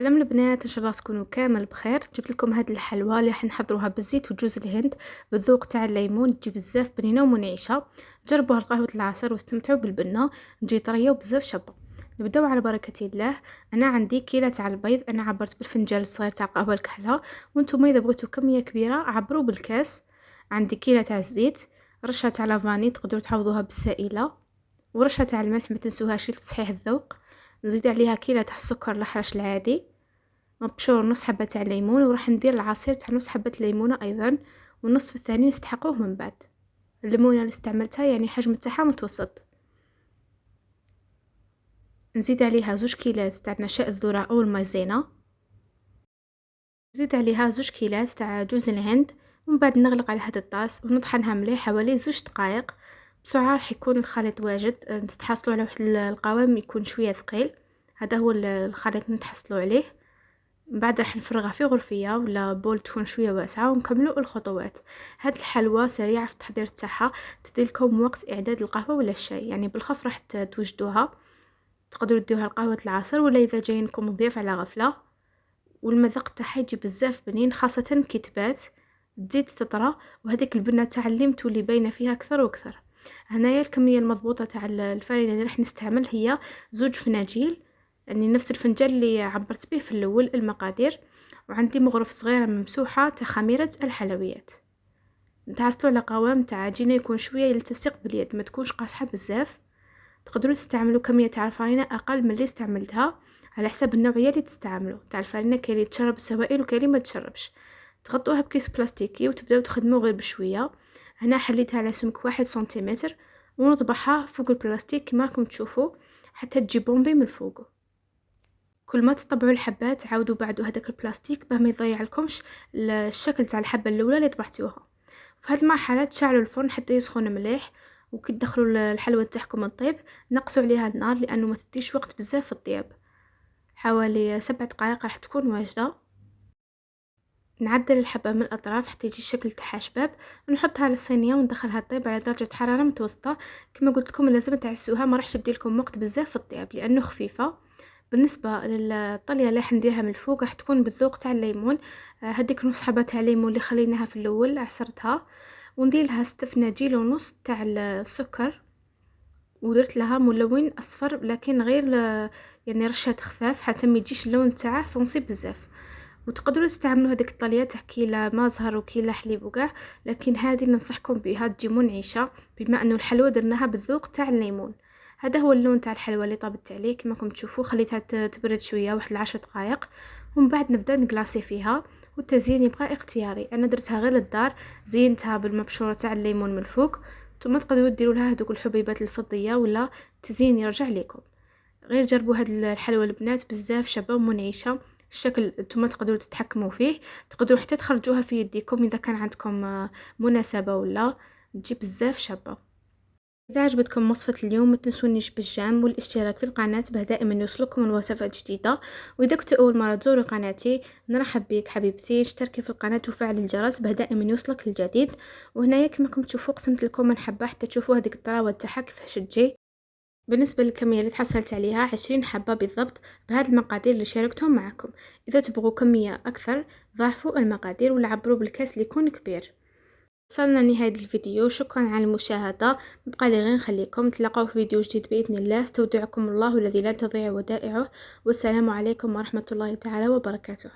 سلام البنات، ان شاء الله تكونوا كامل بخير. جبت لكم هاد الحلوى اللي راح نحضروها بالزيت وجوز الهند بالذوق تاع الليمون. تجي بزاف بنينه ومنعشه. جربوها لقهوه العصير واستمتعوا بالبنه، تجي طريه وبزاف شابه. نبداو على بركه الله. انا عندي كيله تاع البيض، انا عبرت بالفنجان الصغير تاع القهوه الكحله، وانتم اذا بغيتوا كميه كبيره عبروا بالكاس. عندي كيله تاع الزيت، رشه تاع لافاني تقدروا تعوضوها بالسائله، ورشه تاع الملح ما تنسوهاش لتصحيح الذوق. نزيد عليها كيله تاع السكر الاحرش العادي، مبشور نص حبة تاع ليمون، وراح ندير العصير تاع نص حبة ليمونة ايضا، والنصف الثاني نستحقوه من بعد. الليمونة اللي استعملتها يعني حجم تاعها متوسط. نزيد عليها 2 كيلات تاع نشاء الذرة او المايزينا، نزيد عليها 2 كيلات تاع جوز الهند، ومن بعد نغلق على هذا الطاس ونطحنها مليح حوالي 2 دقائق. بسرعة راح يكون الخليط واجد، نتحصلوا على واحد القوام يكون شوية ثقيل. هذا هو الخليط نتحصلوا عليه. من بعد راح نفرغها في غرفية ولا بول تكون شوية واسعة ونكملوا الخطوات. هاد الحلوى سريعة في التحضير تاعها، تديلكم وقت اعداد القهوة ولا الشاي، يعني بالخف راح توجدوها. تقدروا ديوها لقهوة العصر ولا اذا جايينكم ضيوف على غفلة. والمذاق تاعها يجي بزاف بنين، خاصة كي تبات تزيد تطرى، وهذيك البنة تاع الليم تولي باينة فيها اكثر واكثر. هنايا الكمية المضبوطة تاع الفرينة اللي راح نستعمل هي 2 فناجيل، يعني نفس الفنجان اللي عبرت به في الاول المقادير. وعندي مغرف صغيرة ممسوحة تاع خميرة الحلويات. نتعصلوا على قوام تاع عجينة يكون شوية يلتصق باليد، ما تكونش قاصحة بزاف. تقدروا تستعملوا كمية تاع الفرينة اقل من اللي استعملتها، على حسب النوعية اللي تستعملوا تاع الفرينة. كاين اللي تشرب السوائل وكاين اللي ما تشربش. تغطوها بكيس بلاستيكي وتبداو تخدموا غير بشوية. هنا حليتها على سمك 1 سنتيمتر، ونطبعها فوق البلاستيك كما راكم تشوفوا حتى تجي بومبي من الفوق. كل ما تطبعوا الحبات عاودوا بعدوا هذاك البلاستيك باه ما يضيع لكمش الشكل تاع الحبه الاولى اللي طبعتوها. في هذه المرحله تشعلوا الفرن حتى يسخن مليح، وكي تدخلوا الحلوى تاعكم الطيب نقصوا عليها النار لانه ما تديش وقت بزاف في الطياب. حوالي 7 دقائق راح تكون واجده. نعدل الحبه من الاطراف حتى يجي الشكل تاعها شباب، ونحطها على الصينيه وندخلها طيب على درجه حراره متوسطه. كما قلت لكم لازم تعسوها، ما راحش تدي لكم وقت بزاف في الطياب لانه خفيفه. بالنسبه للطليه اللي راح نديرها من الفوق راح تكون بالذوق تاع الليمون. هذيك نص حبه تاع الليمون اللي خليناها في الاول عصرتها، وندير لها 6 فناجيل ونص تاع السكر، ودرت لها ملون اصفر لكن غير يعني رشات خفاف حتى ما يجيش اللون تاعه فونسي بزاف. وتقدروا تستعملوا هذيك الطليه تاع كيله ما زهر وكيله حليب وكاع، لكن هذه ننصحكم بها تجي منعشه بما انه الحلوى درناها بالذوق تاع الليمون. هذا هو اللون تاع الحلوى اللي طابت عليه كما راكم تشوفوا. خليتها تبرد شويه واحد 10 دقائق، ومن بعد نبدا نكلاصي فيها. والتزيين يبقى اختياري، انا درتها غير للدار، زينتها بالمبشوره تاع الليمون من الفوق. ثم تقدروا ديروا لها هذوك الحبيبات الفضيه ولا تزيين يرجع لكم. غير جربوا هاد الحلوى البنات بزاف شابه ومنعشه. الشكل نتوما تقدروا تتحكموا فيه، تقدروا حتى تخرجوها في يديكم اذا كان عندكم مناسبه ولا تجي بزاف شابه. اذا عجبتكم وصفه اليوم ما تنسونيش بالجيم والاشتراك في القناه باه دائما يوصلكم الوصفات جديده. واذا كنت اول مره تزوروا قناتي نرحب بك حبيبتي، اشتركي في القناه وفعل الجرس باه دائما يوصلك الجديد. وهنايا كما راكم تشوفوا قسمت لكم من حبه حتى تشوفوا هذيك الطراوه تاعها كيفاش تجي. بالنسبة للكمية اللي تحصلت عليها 20 حبة بالضبط بهذه المقادير اللي شاركتهم معكم. إذا تبغوا كمية أكثر ضاعفوا المقادير ولا عبروا بالكاس اللي يكون كبير. وصلنا لنهاية الفيديو، شكرا على المشاهدة. بقى لي غير نخليكم تلاقوا في فيديو جديد بإذن الله. استودعكم الله الذي لا تضيع ودائعه، والسلام عليكم ورحمة الله تعالى وبركاته.